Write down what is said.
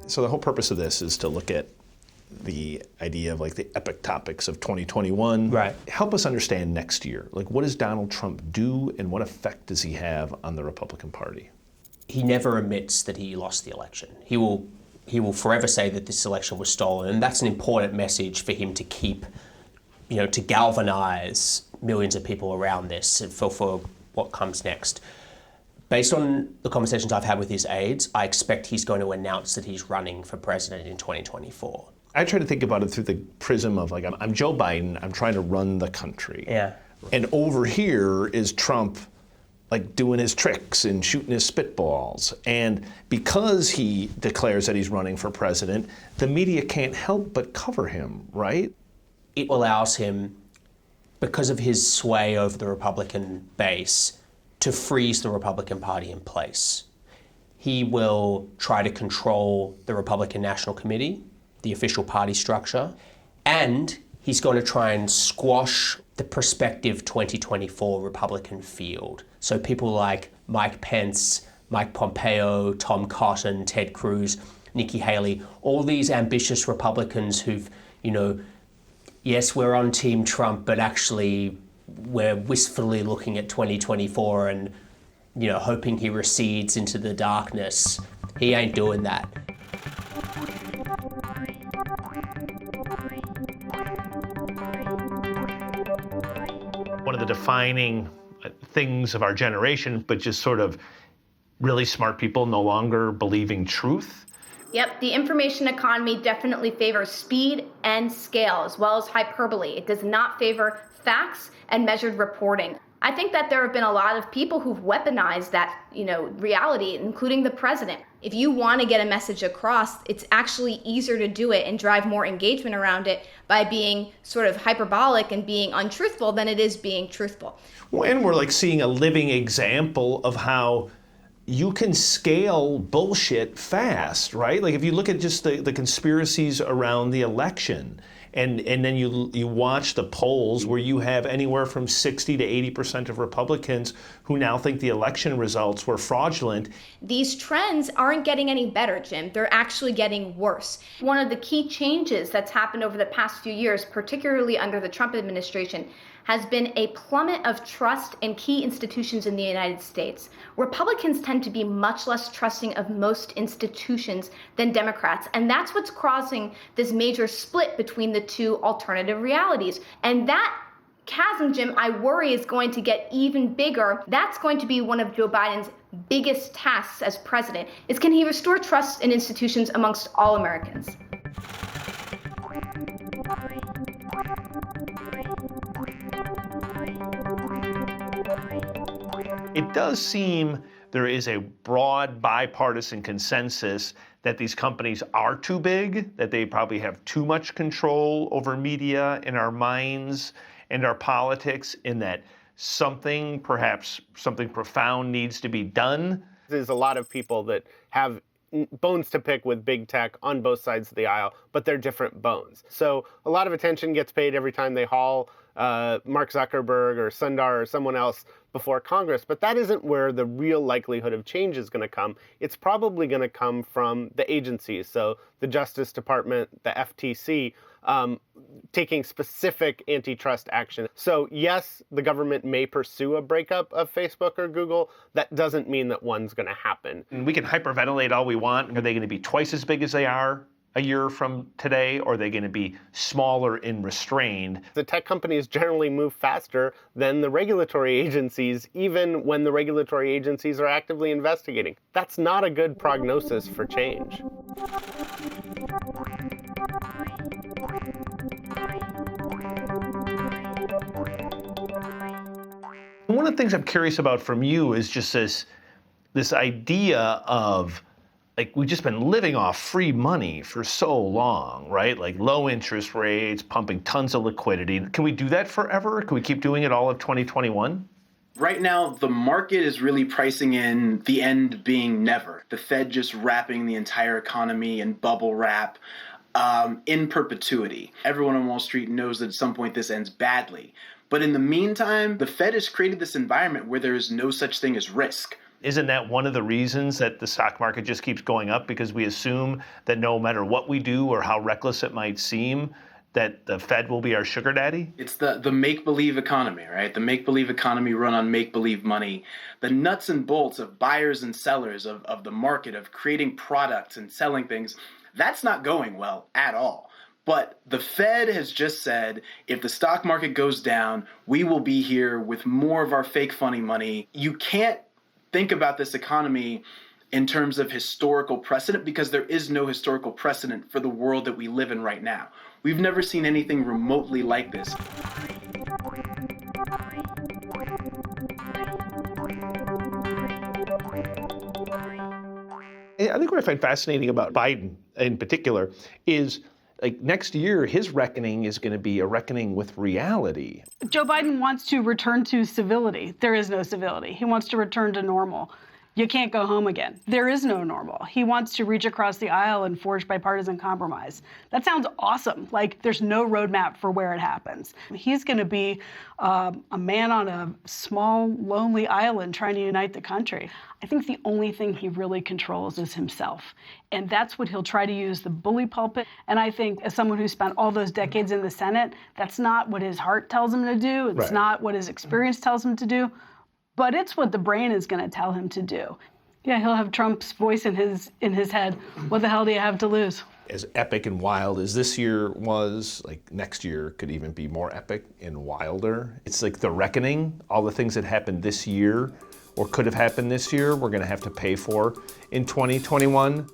So the whole purpose of this is to look at the idea of like the epic topics of 2021. Right. Help us understand next year. Like, what does Donald Trump do and what effect does he have on the Republican Party? He never admits that he lost the election. He will forever say that this election was stolen, and that's an important message for him to keep, to galvanize millions of people around this for what comes next. Based on the conversations I've had with his aides, I expect he's going to announce that he's running for president in 2024. I try to think about it through the prism of like, I'm Joe Biden, I'm trying to run the country. Yeah. And over here is Trump like doing his tricks and shooting his spitballs. And because he declares that he's running for president, the media can't help but cover him, right? It allows him, because of his sway over the Republican base, to freeze the Republican Party in place. He will try to control the Republican National Committee, the official party structure, and he's going to try and squash the prospective 2024 Republican field. So people like Mike Pence, Mike Pompeo, Tom Cotton, Ted Cruz, Nikki Haley, all these ambitious Republicans who've, yes, we're on Team Trump, but actually we're wistfully looking at 2024 and, hoping he recedes into the darkness. He ain't doing that. One of the defining things of our generation, but just sort of really smart people no longer believing truth. Yep, the information economy definitely favors speed and scale, as well as hyperbole. It does not favor facts and measured reporting. I think that there have been a lot of people who've weaponized that, reality, including the president. If you want to get a message across, it's actually easier to do it and drive more engagement around it by being sort of hyperbolic and being untruthful than it is being truthful. Well, and we're like seeing a living example of how you can scale bullshit fast, right? Like if you look at just the conspiracies around the election, and then you watch the polls where you have anywhere from 60 to 80% of Republicans who now think the election results were fraudulent. These trends aren't getting any better, Jim. They're actually getting worse. One of the key changes that's happened over the past few years, particularly under the Trump administration, has been a plummet of trust in key institutions in the United States. Republicans tend to be much less trusting of most institutions than Democrats, and that's what's causing this major split between the two alternative realities. And that chasm, Jim, I worry is going to get even bigger. That's going to be one of Joe Biden's biggest tasks as president, is can he restore trust in institutions amongst all Americans? It does seem there is a broad bipartisan consensus that these companies are too big, that they probably have too much control over media and our minds and our politics, and that perhaps something profound needs to be done. There's a lot of people that have bones to pick with big tech on both sides of the aisle, but they're different bones. So a lot of attention gets paid every time they haul Mark Zuckerberg or Sundar or someone else before Congress, but that isn't where the real likelihood of change is going to come. It's probably going to come from the agencies, so the Justice Department, the FTC, taking specific antitrust action. So yes, the government may pursue a breakup of Facebook or Google. That doesn't mean that one's going to happen. And we can hyperventilate all we want. Are they going to be twice as big as they are a year from today, or are they going to be smaller and restrained? The tech companies generally move faster than the regulatory agencies, even when the regulatory agencies are actively investigating. That's not a good prognosis for change. One of the things I'm curious about from you is just this idea of, like, we've just been living off free money for so long, right? Like low interest rates, pumping tons of liquidity. Can we do that forever? Can we keep doing it all of 2021? Right now, the market is really pricing in the end being never. The Fed just wrapping the entire economy in bubble wrap in perpetuity. Everyone on Wall Street knows that at some point this ends badly. But in the meantime, the Fed has created this environment where there is no such thing as risk. Isn't that one of the reasons that the stock market just keeps going up? Because we assume that no matter what we do or how reckless it might seem, that the Fed will be our sugar daddy? It's the make-believe economy, right? The make-believe economy run on make-believe money. The nuts and bolts of buyers and sellers of the market, of creating products and selling things, that's not going well at all. But the Fed has just said, if the stock market goes down, we will be here with more of our fake funny money. You can't think about this economy in terms of historical precedent, because there is no historical precedent for the world that we live in right now. We've never seen anything remotely like this. I think what I find fascinating about Biden in particular is, like, next year, his reckoning is going to be a reckoning with reality. Joe Biden wants to return to civility. There is no civility. He wants to return to normal. You can't go home again. There is no normal. He wants to reach across the aisle and forge bipartisan compromise. That sounds awesome. Like, there's no roadmap for where it happens. He's going to be a man on a small, lonely island trying to unite the country. I think the only thing he really controls is himself. And that's what he'll try to use, the bully pulpit. And I think, as someone who spent all those decades in the Senate, that's not what his heart tells him to do. It's not what his experience tells him to do. But it's what the brain is going to tell him to do. Yeah, he'll have Trump's voice in his head. What the hell do you have to lose? As epic and wild as this year was, like, next year could even be more epic and wilder. It's like the reckoning, all the things that happened this year or could have happened this year, we're going to have to pay for in 2021.